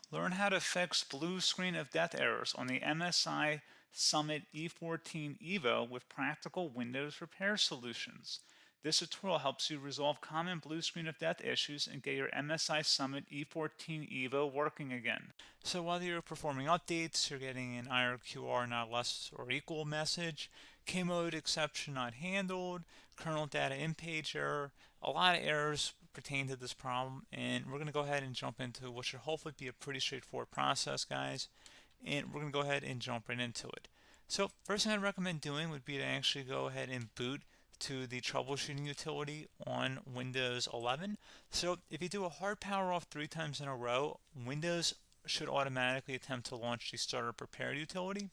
Learn how to fix blue screen of death errors on the MSI Summit E14 Evo with practical Windows repair solutions. This tutorial helps you resolve common blue screen of death issues and get your MSI Summit E14 Evo working again. So while you're performing updates, you're getting an IRQR not less or equal message, K-mode exception not handled, kernel data in-page error. A lot of errors pertain to this problem, and we're going to go ahead and jump into what should hopefully be a pretty straightforward process, guys. And we're going to go ahead and jump right into it. So first thing I'd recommend doing would be to actually go ahead and boot to the troubleshooting utility on Windows 11. So if you do a hard power off 3 times in a row, Windows should automatically attempt to launch the startup repair utility.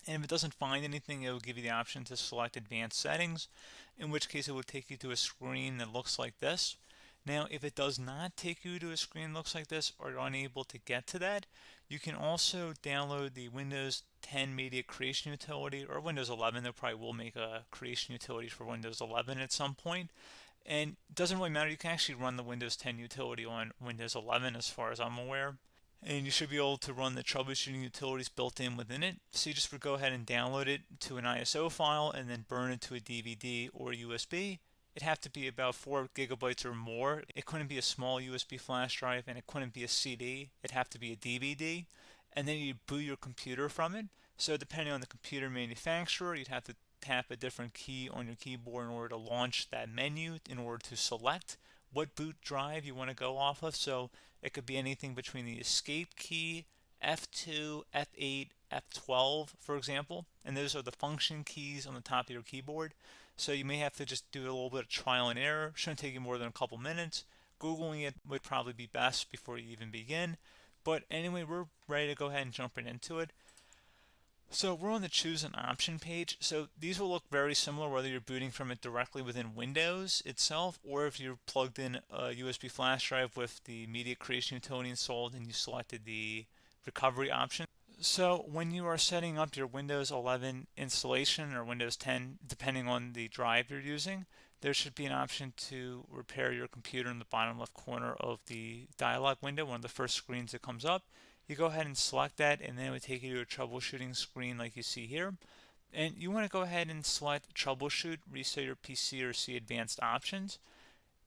And if it doesn't find anything, it will give you the option to select advanced settings, in which case it will take you to a screen that looks like this. Now, if it does not take you to a screen that looks like this, or you're unable to get to that, you can also download the Windows 10 Media Creation Utility, or Windows 11. They probably will make a creation utility for Windows 11 at some point. And it doesn't really matter, you can actually run the Windows 10 utility on Windows 11 as far as I'm aware. And you should be able to run the troubleshooting utilities built in within it. So you just would go ahead and download it to an ISO file and then burn it to a DVD or USB. It'd have to be about 4 gigabytes or more. It couldn't be a small USB flash drive, and it couldn't be a CD. It'd have to be a DVD. And then you boot your computer from it. So depending on the computer manufacturer, you'd have to tap a different key on your keyboard in order to launch that menu, in order to select what boot drive you want to go off of. So it could be anything between the escape key, F2, F8, F12, for example, and those are the function keys on the top of your keyboard. So you may have to just do a little bit of trial and error. Shouldn't take you more than a couple minutes. Googling it would probably be best before you even begin. But anyway, we're ready to go ahead and jump right into it. So we're on the choose an option page. So these will look very similar whether you're booting from it directly within Windows itself, or if you're plugged in a USB flash drive with the media creation utility installed and you selected the recovery option. So when you are setting up your Windows 11 installation or Windows 10, depending on the drive you're using, there should be an option to repair your computer in the bottom left corner of the dialog window, one of the first screens that comes up. You go ahead and select that, and then it would take you to a troubleshooting screen like you see here. And you want to go ahead and select troubleshoot, reset your PC, or see advanced options.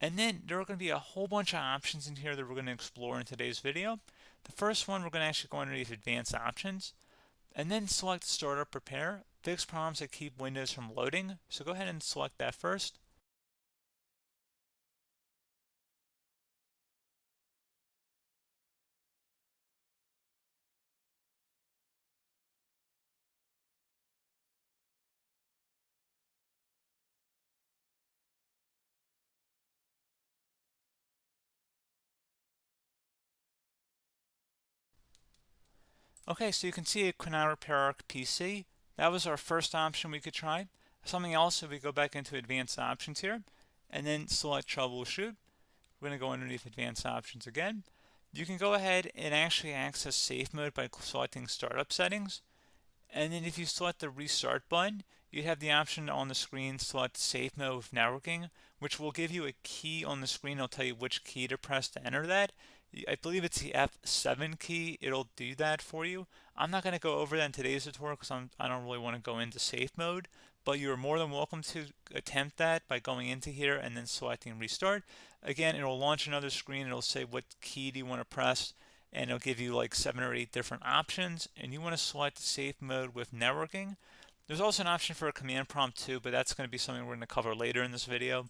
And then there are going to be a whole bunch of options in here that we're going to explore in today's video. The first one, we're going to actually go underneath advanced options and then select startup repair, fix problems that keep Windows from loading. So go ahead and select that first. Okay, so you can see it could not repair our PC. That was our first option we could try. Something else, if we go back into advanced options here and then select troubleshoot, we're going to go underneath advanced options again. You can go ahead and actually access safe mode by selecting startup settings. And then if you select the restart button, you have the option on the screen select safe mode with networking, which will give you a key on the screen. It'll tell you which key to press to enter that. I believe it's the F7 key. It'll do that for you. I'm not going to go over that in today's tutorial because I don't really want to go into safe mode, but you're more than welcome to attempt that by going into here and then selecting restart. Again, it'll launch another screen. It'll say what key do you want to press, and it'll give you like 7 or 8 different options, and you want to select safe mode with networking. There's also an option for a command prompt too, but that's going to be something we're going to cover later in this video,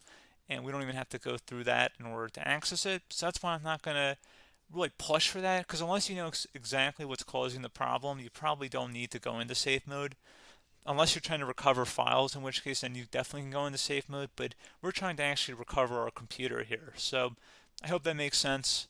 and we don't even have to go through that in order to access it. So that's why I'm not going to really push for that, because unless you know exactly what's causing the problem, you probably don't need to go into safe mode. Unless you're trying to recover files, in which case then you definitely can go into safe mode, but we're trying to actually recover our computer here. So I hope that makes sense.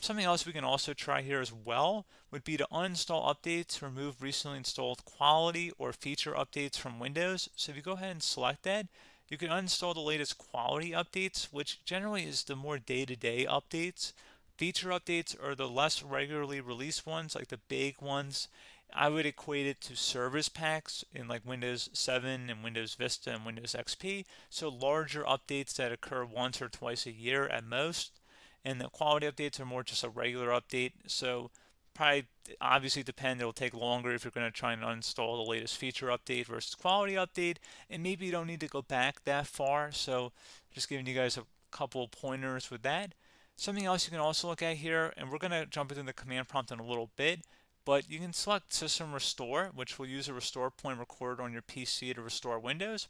Something else we can also try here as well would be to uninstall updates, remove recently installed quality or feature updates from Windows. So if you go ahead and select that, you can uninstall the latest quality updates, which generally is the more day-to-day updates. Feature updates are the less regularly released ones, like the big ones. I would equate it to service packs in like Windows 7 and Windows Vista and Windows XP. So larger updates that occur once or twice a year at most. And the quality updates are more just a regular update. So probably obviously depend. It'll take longer if you're going to try and uninstall the latest feature update versus quality update, and maybe you don't need to go back that far. So just giving you guys a couple of pointers with that. Something else you can also look at here, and we're going to jump into the command prompt in a little bit, but you can select System Restore, which will use a restore point recorded on your PC to restore Windows.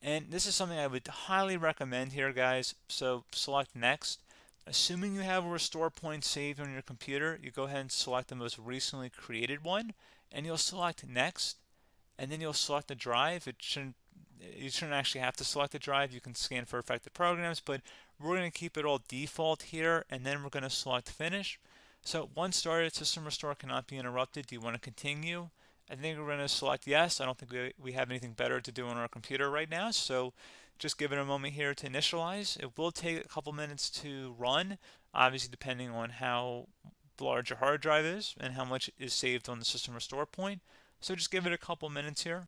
And this is something I would highly recommend here, guys. So select Next. Assuming you have a restore point saved on your computer, you go ahead and select the most recently created one, and you'll select Next, and then you'll select the drive. You shouldn't actually have to select the drive. You can scan for affected programs, but we're going to keep it all default here, and then we're going to select Finish. So once started, System Restore cannot be interrupted. Do you want to continue? I think we're going to select yes. I don't think we have anything better to do on our computer right now, so just give it a moment here to initialize. It will take a couple minutes to run, obviously depending on how large your hard drive is and how much is saved on the System Restore point. So just give it a couple minutes here.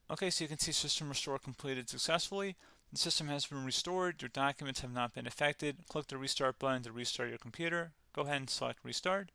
Okay, so you can see System Restore completed successfully. The system has been restored. Your documents have not been affected. Click the Restart button to restart your computer. Go ahead and select Restart.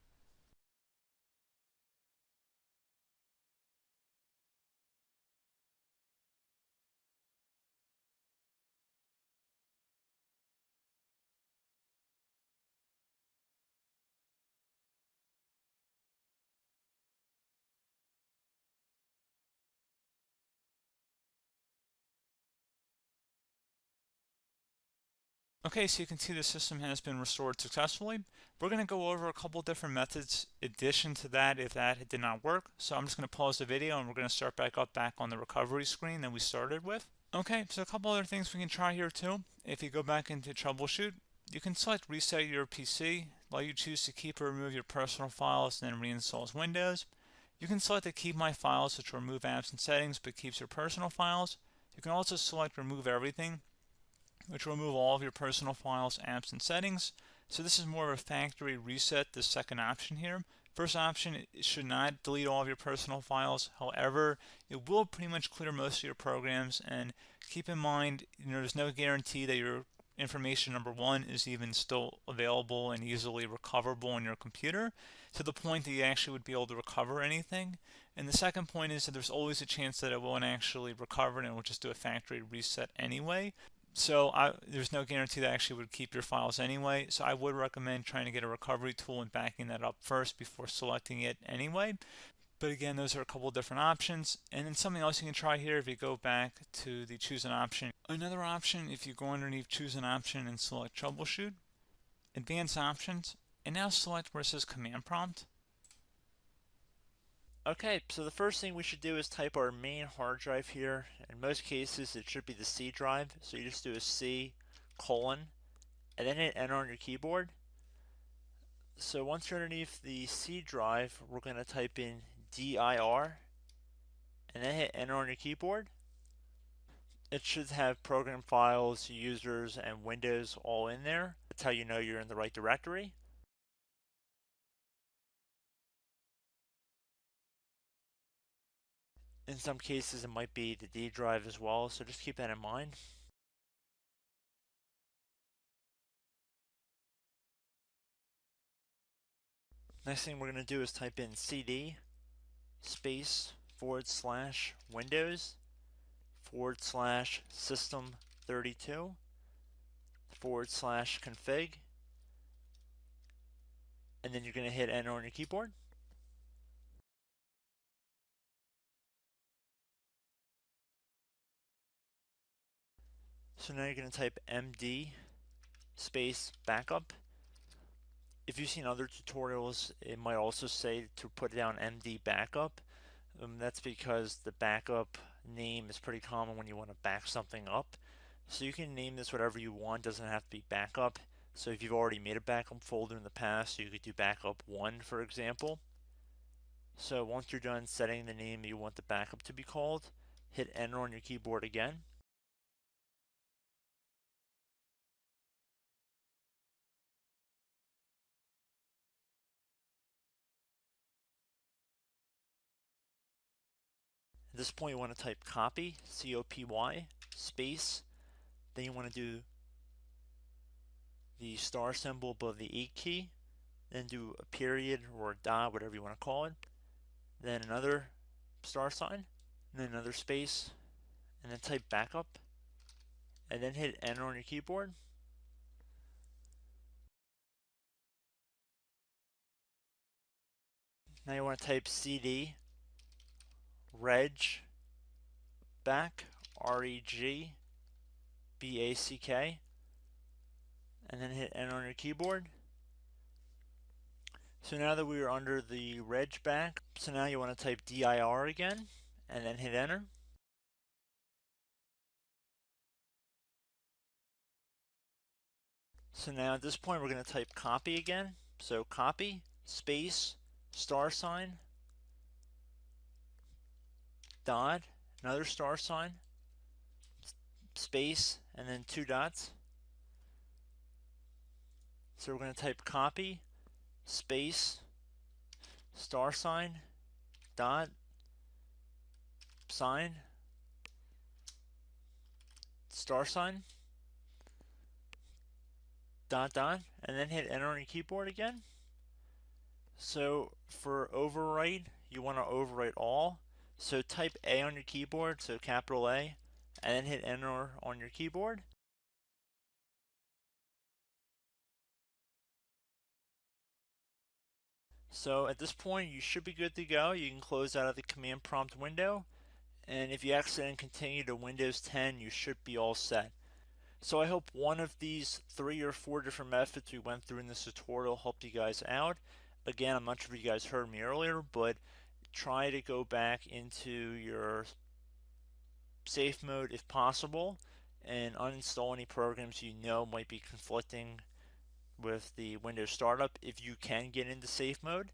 Okay, so you can see the system has been restored successfully. We're going to go over a couple different methods in addition to that if that did not work. So I'm just going to pause the video and we're going to start back on the recovery screen that we started with. Okay, so a couple other things we can try here too. If you go back into troubleshoot, you can select reset your PC, let you choose to keep or remove your personal files and then reinstalls Windows. You can select to keep my files, which will remove apps and settings but keeps your personal files. You can also select remove everything, which will remove all of your personal files, apps, and settings. So this is more of a factory reset, the second option here. First option, it should not delete all of your personal files. However, it will pretty much clear most of your programs, and keep in mind, there's no guarantee that your information, number one, is even still available and easily recoverable on your computer to the point that you actually would be able to recover anything. And the second point is that there's always a chance that it won't actually recover and it will just do a factory reset anyway. So there's no guarantee that actually would keep your files anyway. So I would recommend trying to get a recovery tool and backing that up first before selecting it anyway. But again, those are a couple of different options. And then something else you can try here if you go back to the choose an option. Another option, if you go underneath choose an option and select troubleshoot, advanced options, and now select where it says command prompt. Okay, so the first thing we should do is type our main hard drive here. In most cases, it should be the C drive. So you just do a C colon and then hit enter on your keyboard. So once you're underneath the C drive, we're going to type in dir, and then hit enter on your keyboard. It should have program files, users, and Windows all in there. That's how you know you're in the right directory. In some cases, it might be the D drive as well, so just keep that in mind. Next thing we're going to do is type in cd space /Windows /system32 /config, and then you're going to hit enter on your keyboard. So now you're going to type md space backup. If you've seen other tutorials, it might also say to put down md backup. That's because the backup name is pretty common when you want to back something up. So you can name this whatever you want, doesn't have to be backup. So if you've already made a backup folder in the past, you could do backup 1, for example. So once you're done setting the name you want the backup to be called, hit enter on your keyboard again. At this point you want to type copy, C-O-P-Y, space, then you want to do the star symbol above the 8 key, then do a period or a dot, whatever you want to call it, then another star sign, and then another space, and then type backup, and then hit enter on your keyboard. Now you want to type cd reg back, R-E-G-B-A-C-K, and then hit enter on your keyboard. So now that we are under the reg back, so now you want to type dir again, and then hit enter. So now at this point we're going to type copy again. So copy, space, star sign, dot, another star sign, space, and then 2 dots. So we're going to type copy, space, star sign, dot, sign, star sign, dot, dot, and then hit enter on your keyboard again. So for overwrite, you want to overwrite all. So type A on your keyboard, so capital A, and then hit enter on your keyboard. So at this point you should be good to go. You can close out of the command prompt window, and if you accidentally continue to Windows 10 you should be all set. So I hope one of these 3 or 4 different methods we went through in this tutorial helped you guys out. Again, I'm not sure if you guys heard me earlier, but try to go back into your safe mode if possible and uninstall any programs you know might be conflicting with the Windows startup if you can get into safe mode.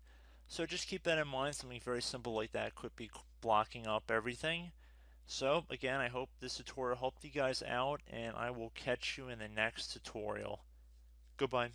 So just keep that in mind. Something very simple like that could be blocking up everything. So again, I hope this tutorial helped you guys out, and I will catch you in the next tutorial. Goodbye.